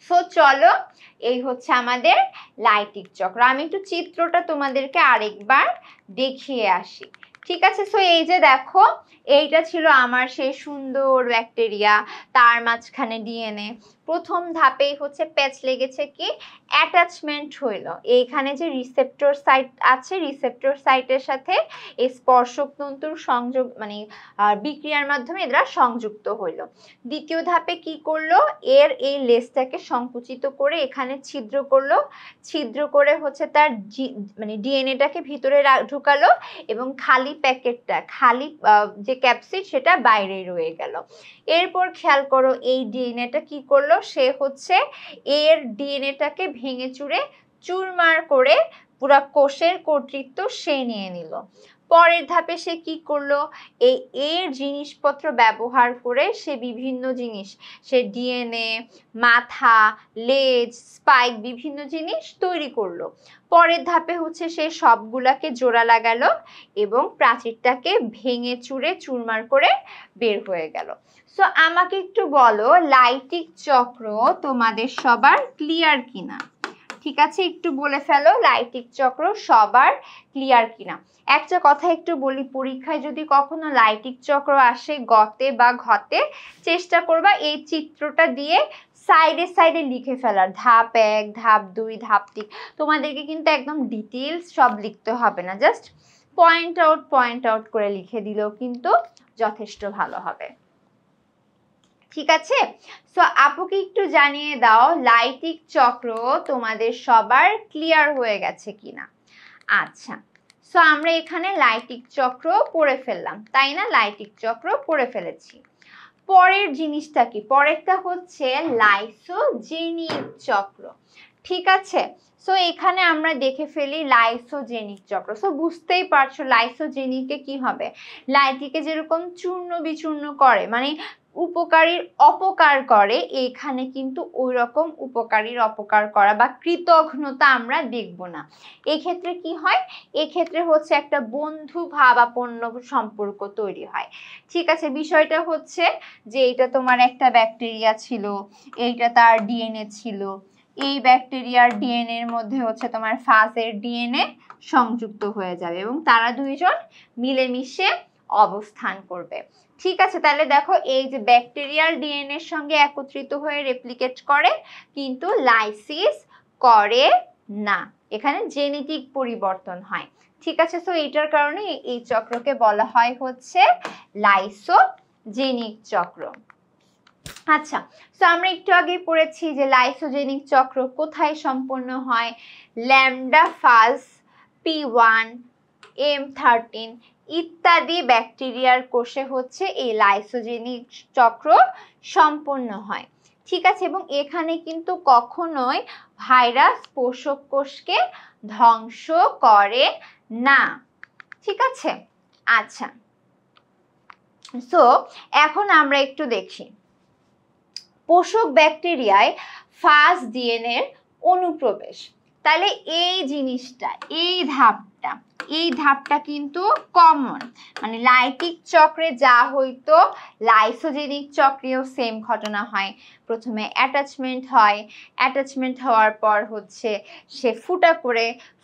সো চলো, এই হচ্ছে আমাদের লাইটিক চক্র। আমি একটু চিত্রটা তোমাদেরকে আরেকবার দেখিয়ে আসি। ঠিক আছে, সো এই যে দেখো, এইটা ছিল আমার সেই সুন্দর ব্যাকটেরিয়া, তার মাঝখানে ডিএনএ। প্রথম ধাপেই হচ্ছে প্যাচ লেগেছে, কি অ্যাটাচমেন্ট হইলো। এইখানে যে রিসেপ্টর সাইট আছে, রিসেপ্টর সাইটের সাথে এই স্পর্শক তন্তুর সংযোগ, মানে বিক্রিয়ার মাধ্যমে এরা সংযুক্ত হইলো। দ্বিতীয় ধাপে কি করলো, এর এই লেজটাকে সংকুচিত করে এখানে ছিদ্র করলো, ছিদ্র করে হচ্ছে তার মানে ডিএনএটাকে ভিতরে ঢুকালো এবং খালি প্যাকেটটা, খালি যে ক্যাপসিড সেটা বাইরে রয়ে গেল। এরপর খেয়াল করো, এই ডিএনএটা কি করলো, সে হচ্ছে এর ডিএনএটাকে ভেঙে চুরে চুরমার করে পুরা কোষের কর্তৃত্ব সে নিয়ে নিল। পরের ধাপে সে কি করলো, এর জিনিসপত্র ব্যবহার করে সে বিভিন্ন জিনিস, সে ডিএনএ, মাথা, লেজ, স্পাইক, বিভিন্ন জিনিস তৈরি করলো। পরের ধাপে হচ্ছে সে সবগুলাকে জোড়া লাগালো এবং প্রাচীরটাকে ভেঙে চুরে চুরমার করে বের হয়ে গেল। সো আমাকে একটু বলো, লাইটিক চক্র তোমাদের সবার ক্লিয়ার কিনা? ঠিক আছে, একটু বলে ফেলো লাইটিক চক্র সবার ক্লিয়ার কিনা। একটা কথা একটু বলি, পরীক্ষায় যদি কখনো লাইটিক চক্র আসে গতে বা ঘতে, চেষ্টা করবা এই চিত্রটা দিয়ে সাইডে সাইডে লিখে ফেলার, ধাপ 1, ধাপ 2, ধাপ 3। তোমাদেরকে কিন্তু একদম ডিটেলস সব লিখতে হবে না, জাস্ট পয়েন্ট আউট করে লিখে দিলেও কিন্তু যথেষ্ট ভালো হবে। ঠিক আছে, সো আপুকে একটু জানিয়ে দাও লাইটিক চক্র তোমাদের সবার ক্লিয়ার হয়ে গেছে কিনা। আচ্ছা, সো আমরা এখানে লাইটিক চক্র পড়ে ফেললাম, তাই না? লাইটিক চক্র পড়ে ফেলেছি। পরের জিনিসটা কি? পরেরটা হচ্ছে লাইসোজেনিক চক্র। ঠিক আছে, সো এখানে আমরা দেখে ফেলি লাইসোজেনিক চক্র। সো বুঝতেই পারছো লাইসোজেনিকে কি হবে, লাইটিকে যেরকম চূর্ণ বিচূর্ণ করে, মানে উপকারীর অপকার করে, এখানে কিন্তু ওই রকম উপকারীর অপকার করা বা কৃতঘ্নতা আমরা দেখব না। এক্ষেত্রে কি হয়, এক্ষেত্রে হচ্ছে একটা বন্ধু ভাবাপন্ন সম্পর্ক তৈরি হয়। ঠিক আছে, বিষয়টা হচ্ছে যে এটা তোমার একটা ব্যাকটেরিয়া ছিল, এইটা তার ডিএনএ ছিল, এই ব্যাকটেরিয়ার ডিএনএ এর মধ্যে হচ্ছে তোমার ফাজের ডিএনএ সংযুক্ত হয়ে যাবে এবং তারা দুইজন মিলেমিশে অবস্থান করবে। ঠিক আছে, তাহলে দেখো এই যে ব্যাকটেরিয়াল ডিএনএ এর সঙ্গে একত্রিত হয়ে রেপ্লিকেট করে কিন্তু লাইসিস করে না, এখানে জেনেটিক পরিবর্তন হয়। ঠিক আছে, সো এইটার কারণে এই চক্রকে বলা হয় হচ্ছে লাইসোজেনিক চক্র। আচ্ছা, সো আমরা একটু আগে পড়েছি যে লাইসোজেনিক চক্র কোথায় সম্পন্ন হয়, ল্যামডা ফাজ, P1, M13 ইত্যাদি ব্যাকটেরিয়ার কোষে হচ্ছে এই লাইসোজেনিক চক্র সম্পন্ন হয়। ঠিক আছে, এবং এখানে কিন্তু কখনোই ভাইরাস পোষক কোষকে ধ্বংস করে না। ঠিক আছে, আচ্ছা, সো এখন আমরা একটু দেখি পোষক ব্যাকটেরিয়ায় ফাজ ডিএনএ এর অনুপ্রবেশ। তাহলে এই জিনিসটা, এই ধাপটা কিন্তু কমন, মানে লাইটিক চক্রে যা হইতো লাইসোজেনিক চক্রেও সেম ঘটনা হয়। প্রথমে অ্যাটাচমেন্ট হয়, অ্যাটাচমেন্ট হওয়ার পর হচ্ছে সে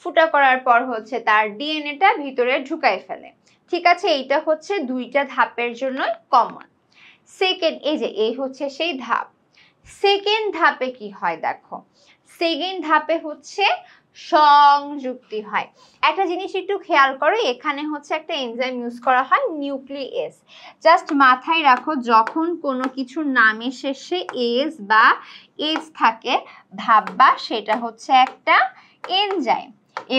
ফুটা করার পর হচ্ছে তার ডিএনএটা ভিতরে ঢুকাই ফেলে। ঠিক আছে, এইটা হচ্ছে দুইটা ধাপের জন্যই কমন। সেকেন্ড, এই হচ্ছে সেই ধাপ। সেকেন্ড ধাপে কি হয় দেখো, সেকেন্ড ধাপে হচ্ছে সংযুক্তি হয়। একটা জিনিস একটু খেয়াল করো, এখানে হচ্ছে একটা এনজাইম ইউজ করা হয় নিউক্লিয়েস। জাস্ট মাথায় রাখো, যখন কোনো কিছুর নামের শেষে এস বা এস থাকে ভাববা সেটা হচ্ছে একটা এনজাইম,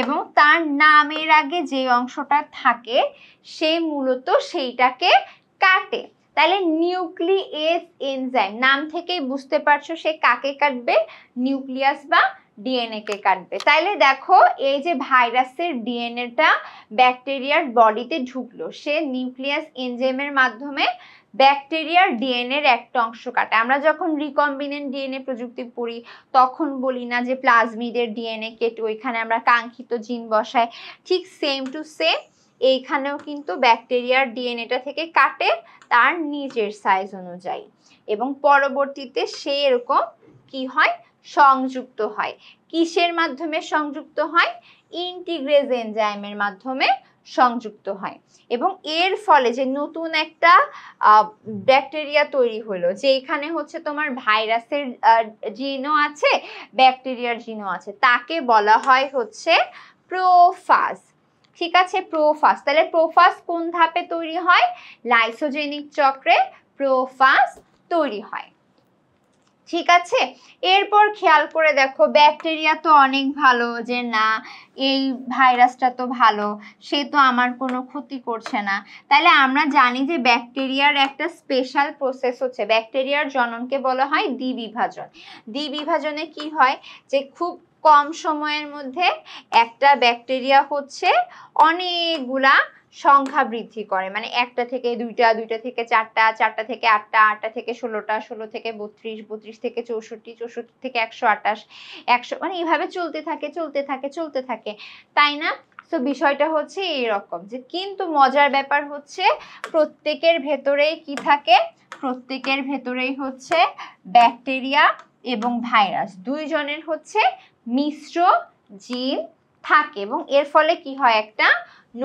এবং তার নামের আগে যে অংশটা থাকে সে মূলত সেইটাকে কাটে। তাহলে নিউক্লিয়েস এনজাইম, নাম থেকেই বুঝতে পারছো সে কাকে কাটবে, নিউক্লিয়াস বা ডিএনএ কে কাটবে। তাইলে দেখো এই যে ভাইরাসের ডিএনএটা ব্যাকটেরিয়ার বডিতে ঢুকলো, সে নিউক্লিয়াস এনজাইমের মাধ্যমে ব্যাকটেরিয়ার ডিএনএ এর একটা অংশ কাটে। আমরা যখন রিকম্বিনেন্ট ডিএনএ প্রযুক্তি পড়ি তখন বলি না যে প্লাজমিডের ডিএনএ কেটে ওইখানে আমরা কাঙ্ক্ষিত জিন বসাই, ঠিক সেম টু সেম এইখানেও কিন্তু ব্যাকটেরিয়ার ডিএনএটা থেকে কাটে তার নিজের সাইজ অনুযায়ী, এবং পরবর্তীতে সে এরকম কি হয়, সংযুক্ত হয়। কিসের মাধ্যমে সংযুক্ত হয়, ইন্টিগ্রেজ এনজাইমের মাধ্যমে সংযুক্ত হয়। এবং এর ফলে যে নতুন একটা ব্যাকটেরিয়া তৈরি হলো, যে এখানে হচ্ছে তোমার ভাইরাসের জিনও আছে ব্যাকটেরিয়ার জিনও আছে, তাকে বলা হয় হচ্ছে প্রোফাজ। ঠিক আছে, প্রোফাজ। তাহলে প্রোফাজ কোন ধাপে তৈরি হয়, লাইসোজেনিক চক্রে প্রোফাজ তৈরি হয়। ঠিক আছে, এরপর খেয়াল করে দেখো ব্যাকটেরিয়া তো অনেক ভালো, যে না এই ভাইরাসটা তো ভালো, সে তো আমার কোনো ক্ষতি করছে না। তাহলে আমরা জানি যে ব্যাকটেরিয়ার একটা স্পেশাল প্রসেস হচ্ছে, ব্যাকটেরিয়ার জননকে বলা হয় দ্বিবিভাজন। দ্বিবিভাজনে কি হয়, যে খুব কম সময়ের মধ্যে একটা ব্যাকটেরিয়া হচ্ছে অনেকগুলা সংখ্যা বৃদ্ধি করে, মানে একটা থেকে দুইটা, দুইটা থেকে চারটা, চারটা থেকে আটটা, আটটা থেকে 16টা, 16 থেকে 32, 32 থেকে 64, 64 থেকে 128, 100, মানে এইভাবে চলতে থাকে, তাই না? তো বিষয়টা হচ্ছে এইরকম, যে কিন্তু মজার ব্যাপার হচ্ছে প্রত্যেকের ভেতরেই কি থাকে, প্রত্যেকের ভেতরেই হচ্ছে ব্যাকটেরিয়া এবং ভাইরাস দুইজনের হচ্ছে মিশ্র জিন থাকে, এবং এর ফলে কি হয়, একটা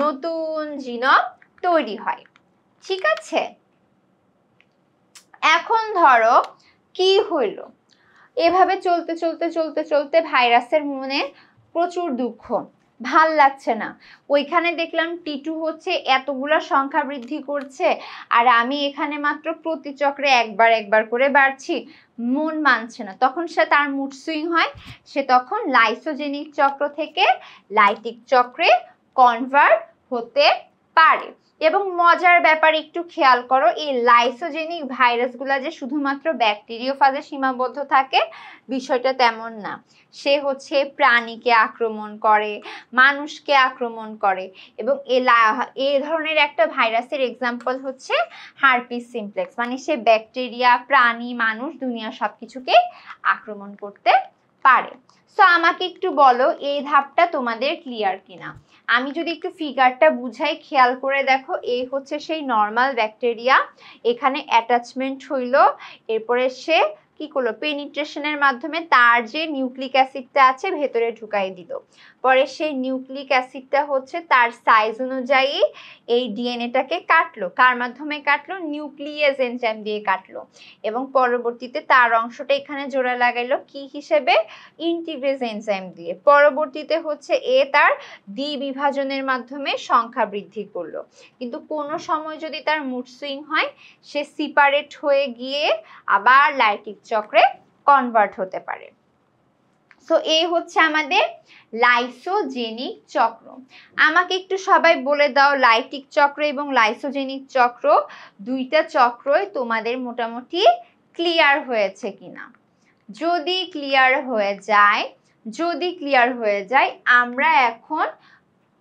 নতুন জিনম তৈরি হয়। ঠিক আছে, এখন ধরো কি হইলো, এভাবে চলতে ভাইরাসের মনে প্রচুর দুঃখ, ভাল লাগছে না। ওইখানে দেখলাম টি2 হচ্ছে এতগুলা সংখ্যা বৃদ্ধি করছে, আর আমি এখানে মাত্র প্রতি চক্রে একবার করে বাড়ছি, মন মানছে না। তখন সে তার মুড সুইং হয়, সে তখন লাইসোজেনিক চক্র থেকে লাইটিক চক্রে কনভার্ট হতে পারে। এবং মজার ব্যাপার একটু খেয়াল করো, এই লাইসোজেনিক ভাইরাসগুলা যে শুধুমাত্র ব্যাকটেরিওফাজে সীমাবদ্ধ থাকে বিষয়টা তেমন না। সে হচ্ছে প্রাণীকে আক্রমণ করে, মানুষকে আক্রমণ করে, এবং এই ধরনের একটা ভাইরাসের এক্সাম্পল হচ্ছে হারপিস সিমপ্লেক্স, মানে সে ব্যাকটেরিয়া, প্রাণী, মানুষ, দুনিয়া সবকিছুকে আক্রমণ করতে পারে। সো আমাকে একটু বলো এই ধাপটা তোমাদের ক্লিয়ার কিনা। আমি যদি একটু ফিগারটা বুঝাই, খেয়াল করে দেখো, এই হচ্ছে সেই নর্মাল ব্যাকটেরিয়া, এখানে অ্যাটাচমেন্ট হইলো, এরপরে সে কি করলো, পেনিট্রেশনের মাধ্যমে তার যে নিউক্লিক অ্যাসিডটা আছে ভেতরে ঢুকাই দিল। পরে সেই নিউক্লিক অ্যাসিডটা হচ্ছে তার সাইজ অনুযায়ী এই ডিএনএটাকে কাটলো। কার মাধ্যমে কাটলো? নিউক্লিয়েজ এনজাইম দিয়ে কাটলো। এবং পরবর্তীতে তার অংশটা এখানে জোড়া লাগাইলো কি হিসেবে? ইন্টিগ্রেজ এনজাইম দিয়ে। পরবর্তীতে হচ্ছে তার দ্বিবিভাজনের মাধ্যমে সংখ্যা বৃদ্ধি করলো। কিন্তু কোনো সময় যদি তার মুড সুইং হয়, সে সিপারেট হয়ে গিয়ে আবার লাইটিক চক্রে কনভার্ট হতে পারে। সো এই হচ্ছে আমাদের লাইসোজেনিক চক্র। আমাকে একটু সবাই বলে দাও, লাইটিক চক্র এবং লাইসোজেনিক চক্র দুইটা চক্রই তোমাদের মোটামুটি ক্লিয়ার হয়েছে কিনা। যদি ক্লিয়ার হয়ে যায় আমরা এখন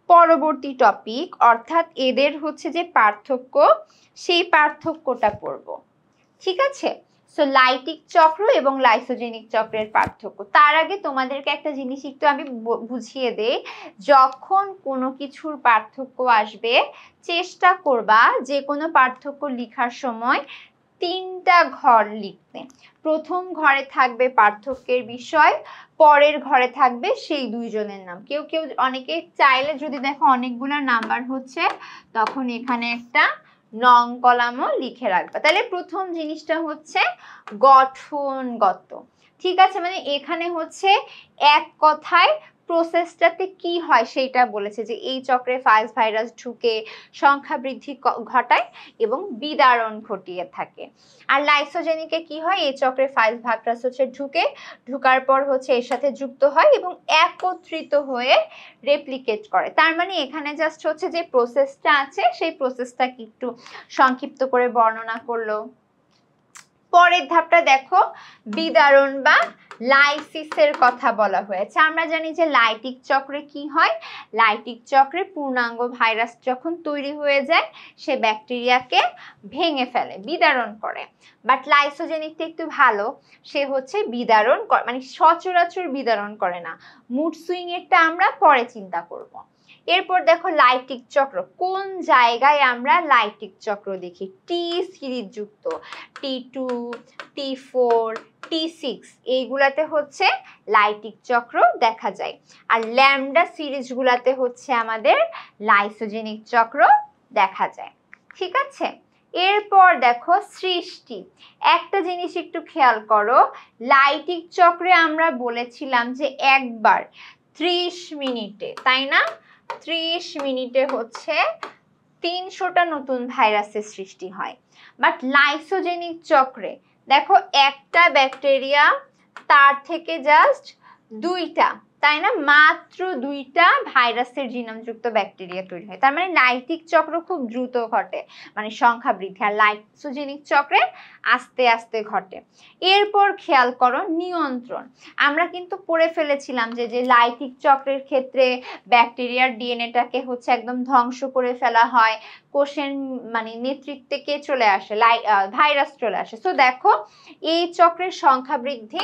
পরবর্তী টপিক অর্থাৎ এদের হচ্ছে যে পার্থক্য, সেই পার্থক্যটা পড়ব। ঠিক আছে? সো লাইটিক চক্র এবং লাইসোজেনিক চক্রের পার্থক্য। তার আগে তোমাদেরকে একটা জিনিস একটু আমি বুঝিয়ে দেই। যখন কোনো কিছুর পার্থক্য আসবে, চেষ্টা করবা যে কোনো পার্থক্য লেখার সময় 3টা ঘর লিখতে। প্রথম ঘরে থাকবে পার্থক্যের বিষয়, পরের ঘরে থাকবে সেই দুইজনের নাম। কেউ অনেকে চাইলে যদি দেখো অনেকগুলো নাম্বার হচ্ছে, তখন এখানে একটা নং কলামও লিখে রাখবে। তাহলে প্রথম জিনিসটা হচ্ছে গঠনগত। ঠিক আছে, মানে এখানে হচ্ছে এক কথায় প্রসেসটাতে কি হয় সেইটা বলেছে, যে এই চক্রে ফাইলস ভাইরাস ঢুকে সংখ্যা বৃদ্ধি ঘটায় এবং বিদারণ ঘটিয়ে থাকে। আর লাইসোজেনিকে কি হয়, এই চক্রে ফাইলস ভাইরাস হচ্ছে ঢুকার পর হচ্ছে এর সাথে যুক্ত হয় এবং একত্রিত হয়ে রেপ্লিকেট করে। তার মানে এখানে জাস্ট হচ্ছে যে প্রসেসটা আছে সেই প্রসেসটাকে একটু সংক্ষিপ্ত করে বর্ণনা করলো। পরের ধাপটা দেখো, বিদারণ বা লাইসিসের কথা বলা হয়েছে। আমরা জানি যে লাইটিক চক্রে কি হয়, লাইটিক চক্রে পূর্ণাঙ্গ ভাইরাস যখন তৈরি হয়ে যায় সে ব্যাকটেরিয়াকে ভেঙে ফেলে, বিদারণ করে। বাট লাইসোজেনিকটা একটু ভালো, সে হচ্ছে বিদারণ করে, মানে সচরাচর বিদারণ করে না। মুড সুইং এরটা আমরা পরে চিন্তা করব। এরপর দেখো লাইটিক চক্র, কোন জায়গায় আমরা লাইটিক চক্র দেখি? টি সিরিজ যুক্ত T2, T4, T6 এইগুলাতে হচ্ছে লাইটিক চক্র দেখা যায়। আর ল্যামডা সিরিজগুলাতে হচ্ছে আমাদের লাইসোজেনিক চক্র দেখা যায়। ঠিক আছে, এরপর দেখো সৃষ্টি। একটা জিনিস একটু খেয়াল করো, লাইটিক চক্রে আমরা বলেছিলাম যে একবার 30 মিনিটে, তাই না? 30 মিনিটে হচ্ছে 300টা নতুন ভাইরাসের সৃষ্টি হয়। বাট লাইসোজেনিক চক্রে দেখো একটা ব্যাকটেরিয়া, তার থেকে জাস্ট 2টা, তাই না? মাত্র 2টা ভাইরাসের জিনোমযুক্ত ব্যাকটেরিয়া তৈরি হয়। তার মানে লাইটিক চক্র খুব দ্রুত ঘটে, মানে সংখ্যা বৃদ্ধি। আর লাইসোজেনিক চক্রে আস্তে আস্তে ঘটে। এরপর খেয়াল করো নিয়ন্ত্রণ। আমরা কিন্তু পড়ে ফেলেছিলাম যে লাইটিক চক্রের ক্ষেত্রে ব্যাকটেরিয়ার ডিএনএটাকে হচ্ছে একদম ধ্বংস করে ফেলা হয়, কোষের মানে নেতৃত্বে কে চলে আসে? ভাইরাস চলে আসে। সো দেখো এই চক্রের সংখ্যা বৃদ্ধি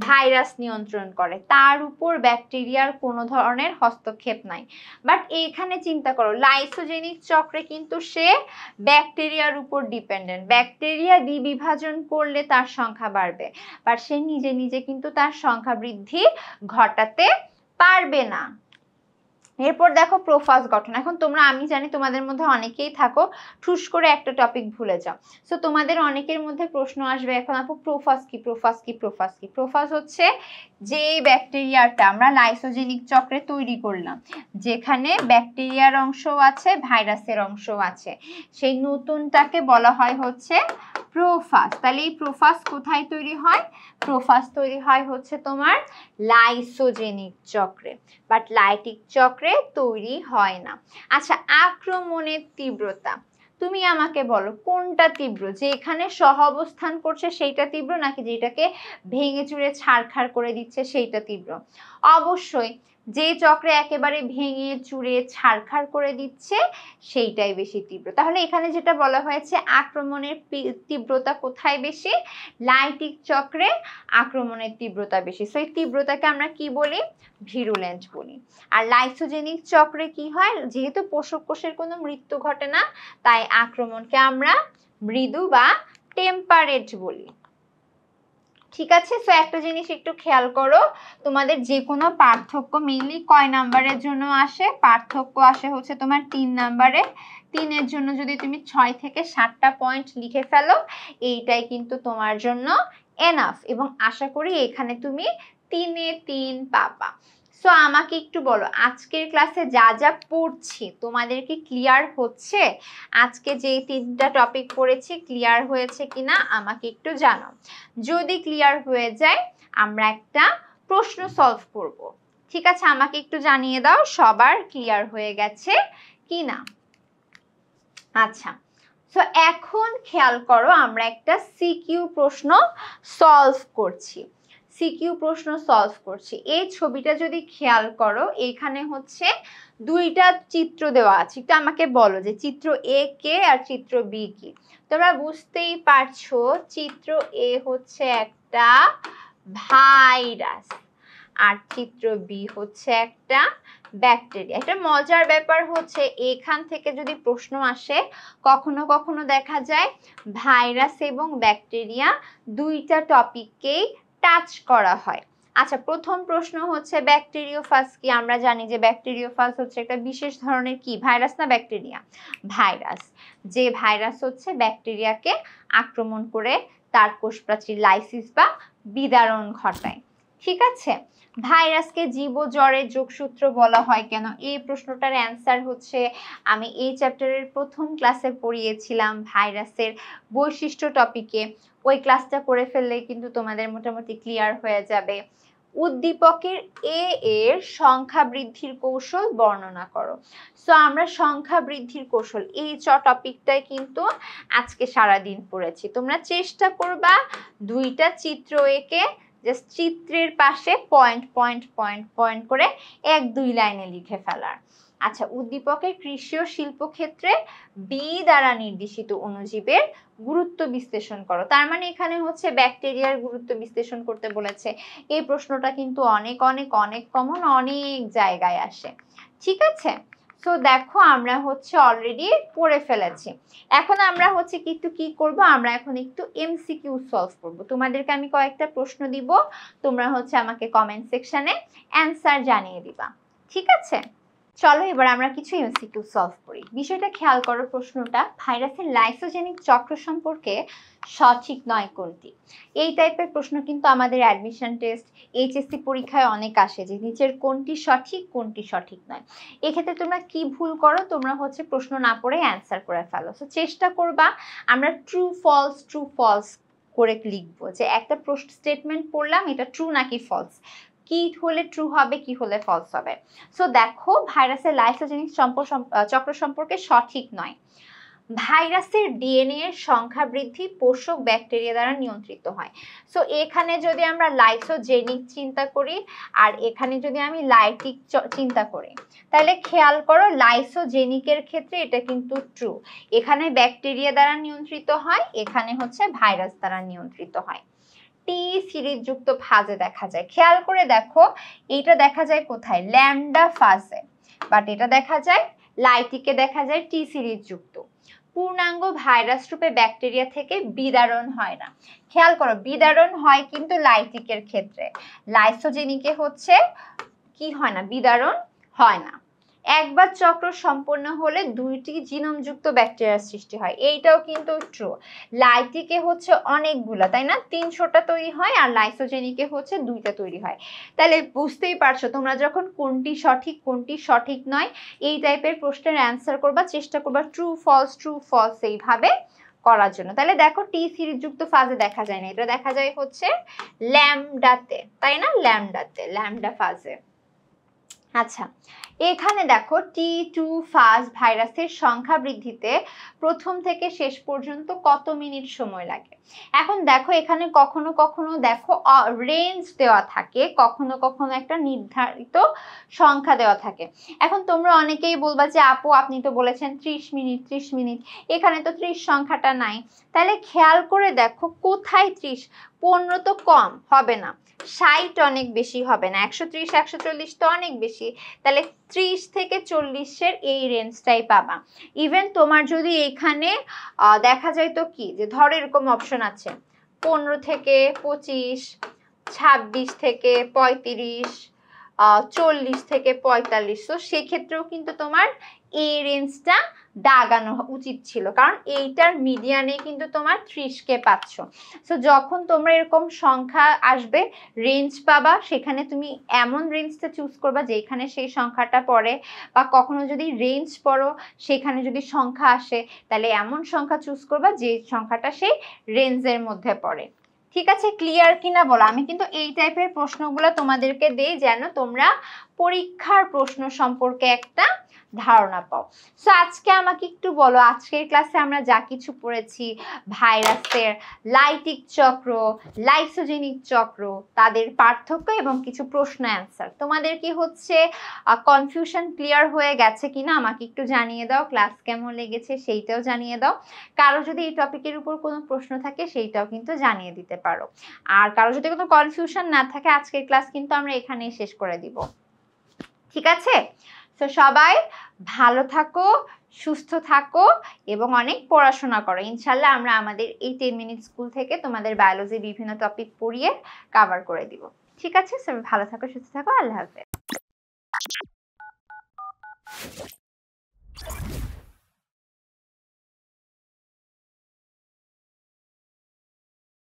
ভাইরাস নিয়ন্ত্রণ করে, তার উপর ব্যাকটেরিয়ার কোনো ধরনের হস্তক্ষেপ নাই। বাট এইখানে চিন্তা করো, লাইসোজেনিক চক্রে কিন্তু সে ব্যাকটেরিয়ার উপর ডিপেন্ডেন্ট। ব্যাকটেরিয়া দ্বিবিভাজন করলে তার সংখ্যা বাড়বে, বাট সে নিজে নিজে কিন্তু তার সংখ্যা বৃদ্ধি ঘটাতে পারবে না। এরপর দেখো প্রোফাজ গঠন। এখন তোমরা, আমি জানি তোমাদের মধ্যে অনেকেই থাকো ঠুস করে একটা টপিক ভুলে যাও। সো তোমাদের অনেকের মধ্যে প্রশ্ন আসবে এখন, আপু প্রোফাজ কি? প্রোফাজ হচ্ছে যে ব্যাকটেরিয়াটা আমরা লাইসোজেনিক চক্রে তৈরি করলাম, যেখানে ব্যাকটেরিয়ার অংশও আছে ভাইরাসের অংশও আছে, সেই নতুনটাকে বলা হয় হচ্ছে প্রোফাজ। তাহলে এই প্রোফাজ কোথায় তৈরি হয়? প্রোফাজ তৈরি হয় হচ্ছে তোমার লাইসোজেনিক চক্রে, বাট লাইটিক চক্রে তৈরি হয় না। আচ্ছা, আক্রমণের তীব্রতা তুমি আমাকে বলো কোনটা তীব্র? যে এখানে সহ অবস্থান করছে সেইটা তীব্র, নাকি যেটাকে ভেঙে চুরে ছাড়খাড় করে দিচ্ছে সেইটা তীব্র? অবশ্যই যে চক্রে একেবারে ভেঙে চুরে ছাড়খাড় করে দিচ্ছে সেইটাই বেশি তীব্র। তাহলে এখানে যেটা বলা হয়েছে আক্রমণের তীব্রতা কোথায় বেশি? লাইটিক চক্রে আক্রমণের তীব্রতা বেশি। সো এই তীব্রতাকে আমরা কি বলি? ভিরুলেন্ট বলি। আর লাইসোজেনিক চক্রে কি হয়? যেহেতু পোষক কোষের কোনো মৃত্যু ঘটে না, তাই আক্রমণকে আমরা মৃদু বা টেম্পারেট বলি। ঠিক আছে, সো একটা জিনিস একটু খেয়াল করো, তোমাদের যে কোনো পার্থক্য মেইনলি কয় নাম্বারের জন্য আসে? পার্থক্য আসে হচ্ছে তোমার 3 নাম্বারে। 3-এর জন্য যদি তুমি 6 থেকে 7টা পয়েন্ট লিখে ফেলো, এইটাই কিন্তু তোমার জন্য এনাফ, এবং আশা করি এখানে তুমি 3-এ 3 পাবা। সো আমাকে একটু বলো, আজকের ক্লাসে যা যা পড়ছি তোমাদের কি ক্লিয়ার হচ্ছে? আজকে যে 3টা টপিক পড়েছি ক্লিয়ার হয়েছে কিনা আমাকে একটু জানাও। যদি ক্লিয়ার হয়ে যায় আমরা একটা প্রশ্ন সলভ করব। ঠিক আছে, আমাকে একটু জানিয়ে দাও সবার ক্লিয়ার হয়ে গেছে কিনা। আচ্ছা, সো এখন খেয়াল করো, আমরা একটা সিকিউ প্রশ্ন সলভ করছি। সিকিউ প্রশ্ন সলভ করছি। এই ছবিটা যদি খেয়াল করো, এখানে হচ্ছে 2টা চিত্র দেওয়া আছে। একটু আমাকে বলো যে চিত্র এ কে আর চিত্র বি কি? তোমরা বুঝতেই পারছো, চিত্র এ হচ্ছে একটা ভাইরাস, আর চিত্র বি হচ্ছে একটা ব্যাকটেরিয়া। একটা মজার ব্যাপার হচ্ছে, এখান থেকে যদি প্রশ্ন আসে কখনো কখনো দেখা যায় ভাইরাস এবং ব্যাকটেরিয়া 2টা টপিককেই টাচ করা হয়। আচ্ছা, প্রথম প্রশ্ন হচ্ছে ব্যাকটেরিওফাজ কি? আমরা জানি যে ব্যাকটেরিওফাজ হচ্ছে একটা বিশেষ ধরনের কি, ভাইরাস না ব্যাকটেরিয়া? ভাইরাস। যে ভাইরাস হচ্ছে ব্যাকটেরিয়াকে আক্রমণ করে তার কোষপ্রাচীর লাইসিস বা বিদারণ ঘটায়। ঠিক আছে, ভাইরাসকে জীবজ্বরের যোগসূত্র বলা হয় কেন? এই প্রশ্নটার অ্যান্সার হচ্ছে আমি এই চ্যাপ্টারের প্রথম ক্লাসে পড়িয়েছিলাম ভাইরাসের বৈশিষ্ট্য টপিকে। ওই ক্লাসটা করে ফেললে কিন্তু তোমাদের মোটামুটি ক্লিয়ার হয়ে যাবে। উদ্দীপকের এ এর সংখ্যা বৃদ্ধির কৌশল বর্ণনা করো। সো আমরা সংখ্যা বৃদ্ধির কৌশল এই টপিকটাই কিন্তু আজকে সারাদিন পড়েছি। তোমরা চেষ্টা করবা 2টা চিত্র এঁকে জাস্ট চিত্রের পাশে পয়েন্ট পয়েন্ট পয়েন্ট পয়েন্ট করে 1-2 লাইনে লিখে ফেলার। আচ্ছা, উদ্দীপকের কৃষি ও শিল্পক্ষেত্রে বি দ্বারা নির্দেশিত অণুজীবের গুরুত্ব বিশ্লেষণ করো। তার মানে এখানে হচ্ছে ব্যাকটেরিয়ার গুরুত্ব বিশ্লেষণ করতে বলেছে। এই প্রশ্নটা কিন্তু অনেক অনেক অনেক কমন, অনেক জায়গায় আসে। ঠিক আছে, সো দেখো আমরা হচ্ছে অলরেডি পড়ে ফেলেছি। এখন আমরা হচ্ছে কিন্তু কি করব, আমরা এখন একটু এমসিকিউ সলভ করব। তোমাদেরকে আমি কয়েকটা প্রশ্ন দিব, তোমরা হচ্ছে আমাকে কমেন্ট সেকশনে অ্যান্সার জানিয়ে দিবা। ঠিক আছে, চলো এবার আমরা কিছু এমসিকিউ সলভ করি। বিষয়টা খেয়াল করো, প্রশ্নটা ভাইরাসের লাইসোজেনিক চক্র সম্পর্কে সঠিক নয় কোনটি? এই টাইপের প্রশ্ন কিন্তু আমাদের অ্যাডমিশন টেস্ট, এইচএসসি পরীক্ষায় অনেক আসে, যে নিচের কোনটি সঠিক কোনটি সঠিক নয়। এক্ষেত্রে তোমরা কি ভুল করো, তোমরা হচ্ছে প্রশ্ন না পড়ে অ্যান্সার করে ফেলো। সো চেষ্টা করবা আমরা ট্রু ফলস করে লিখবো, যে একটা প্রশ্ন স্টেটমেন্ট পড়লাম, এটা ট্রু নাকি ফলস, কি হলে ট্রু হবে কি হলে ফলস হবে। সো দেখো, ভাইরাসের লাইসোজেনিক চক্র সম্পর্কে সঠিক নয়। ভাইরাসের ডিএনএ এর সংখ্যা বৃদ্ধি পোষক ব্যাকটেরিয়া দ্বারা নিয়ন্ত্রিত হয়। সো এখানে যদি আমরা লাইসোজেনিক চিন্তা করি আর এখানে যদি আমি লাইটিক চিন্তা করি, তাহলে খেয়াল করো লাইসোজেনিকের ক্ষেত্রে এটা কিন্তু ট্রু। এখানে ব্যাকটেরিয়া দ্বারা নিয়ন্ত্রিত হয়, এখানে হচ্ছে ভাইরাস দ্বারা নিয়ন্ত্রিত হয়। টি সিরিজ যুক্ত ফাজে দেখা যায়। খেয়াল করে দেখো, এইটা দেখা যায় কোথায়? ল্যামডা ফাজে। বাট এটা দেখা যায় লাইটিকে দেখা যায় টি সিরিজ যুক্ত। পূর্ণাঙ্গ ভাইরাস রূপে ব্যাকটেরিয়া থেকে বিদারণ হয় না। খেয়াল করো, বিদারণ হয় কিন্তু লাইটিকের ক্ষেত্রে, লাইসোজেনিকে হচ্ছে কি হয় না, বিদারণ হয় না। একবার চক্র সম্পন্ন হলে 2টি জিনোমযুক্ত ব্যাকটেরিয়ার সৃষ্টি হয়, এইটাও কিন্তু ট্রু। লাইটিকে হচ্ছে অনেকগুলা, তাই না? 300টা তৈরি হয়, আর লাইসোজেনিকে হচ্ছে 2টা তৈরি হয়। তাহলে বুঝতেই পারছো তোমরা যখন কোনটি সঠিক কোনটি সঠিক নয় এই টাইপের প্রশ্নের অ্যান্সার করবা, চেষ্টা করবা ট্রু ফলস এইভাবে করার জন্য। তাহলে দেখো, টি সিরিজ যুক্ত ফাজে দেখা যায় না, এটা দেখা যায় হচ্ছে ল্যামডাতে, তাই না? ল্যামডা ফাজে। আচ্ছা, এখানে দেখো T2 ফাজ ভাইরাসের সংখ্যা বৃদ্ধিতে প্রথম থেকে শেষ পর্যন্ত কত মিনিট সময় লাগে? এখন দেখো, এখানে কখনো কখনো দেখো রেঞ্জ দেওয়া থাকে, কখনো কখনো একটা নির্ধারিত সংখ্যা দেওয়া থাকে। এখন তোমরা অনেকেই বলবা যে আপু আপনি তো বলেছেন 30 মিনিট, এখানে তো 30 সংখ্যাটা নাই। তাহলে খেয়াল করে দেখো কোথায় 30, 15 তো কম হবে না, 60 অনেক বেশি হবে না, 130 140 তো অনেক বেশি, তাহলে 30 থেকে 40-এর এই রেঞ্জটাই পাবা। ইভেন তোমার যদি এখানে দেখা যায় তো কি, যে ধরো এরকম অপশন আছে 15 থেকে 25, 26 থেকে 35, 40 থেকে 45। তো সেক্ষেত্রেও কিন্তু তোমার এই রেঞ্জটা দাগানো উচিত ছিল, কারণ এইটার মিডিয়ানে কিন্তু তোমার 30K পাচ্ছ। সো যখন তোমরা এরকম সংখ্যা আসবে, রেঞ্জ পাবা, সেখানে তুমি এমন রেঞ্জটা চুজ করবা যেখানে সেই সংখ্যাটা পড়ে, বা কখনো যদি রেঞ্জ পড়ো সেখানে যদি সংখ্যা আসে, তাহলে এমন সংখ্যা চুজ করবা যে সংখ্যাটা সেই রেঞ্জের মধ্যে পড়ে। ঠিক আছে, ক্লিয়ার কিনা বলো? আমি কিন্তু এই টাইপের প্রশ্নগুলো তোমাদেরকে দেই যেন তোমরা পরীক্ষার প্রশ্ন সম্পর্কে একটা ধারণা পাও। সো আজকে আমাকে একটু বলো, আজকের ক্লাসে আমরা যা কিছু পড়েছি, ভাইরাসের লাইটিক চক্র, লাইসোজেনিক চক্র, তাদের পার্থক্য এবং কিছু প্রশ্ন অ্যান্সার, তোমাদের কি হচ্ছে কনফিউশন ক্লিয়ার হয়ে গেছে কিনা আমাকে একটু জানিয়ে দাও। ক্লাস কেমন লেগেছে সেইটাও জানিয়ে দাও। কারো যদি এই টপিকের উপর কোনো প্রশ্ন থাকে সেইটাও কিন্তু জানিয়ে দিতে পারো। আর কারো যদি কোনো কনফিউশন না থাকে, আজকের ক্লাস কিন্তু আমরা এখানেই শেষ করে দিব। ঠিক আছে? তো সবাই ভালো থাকো, সুস্থ থাকো এবং অনেক পড়াশোনা করো। ইনশাল্লাহ আমরা আমাদের এই 10 মিনিট স্কুল থেকে তোমাদের বায়োলজি বিভিন্ন টপিক পড়িয়ে কভার করে দিব। ঠিক আছে? সবাই ভালো থাকো, সুস্থ থাকো। আল্লাহ হাফেজ।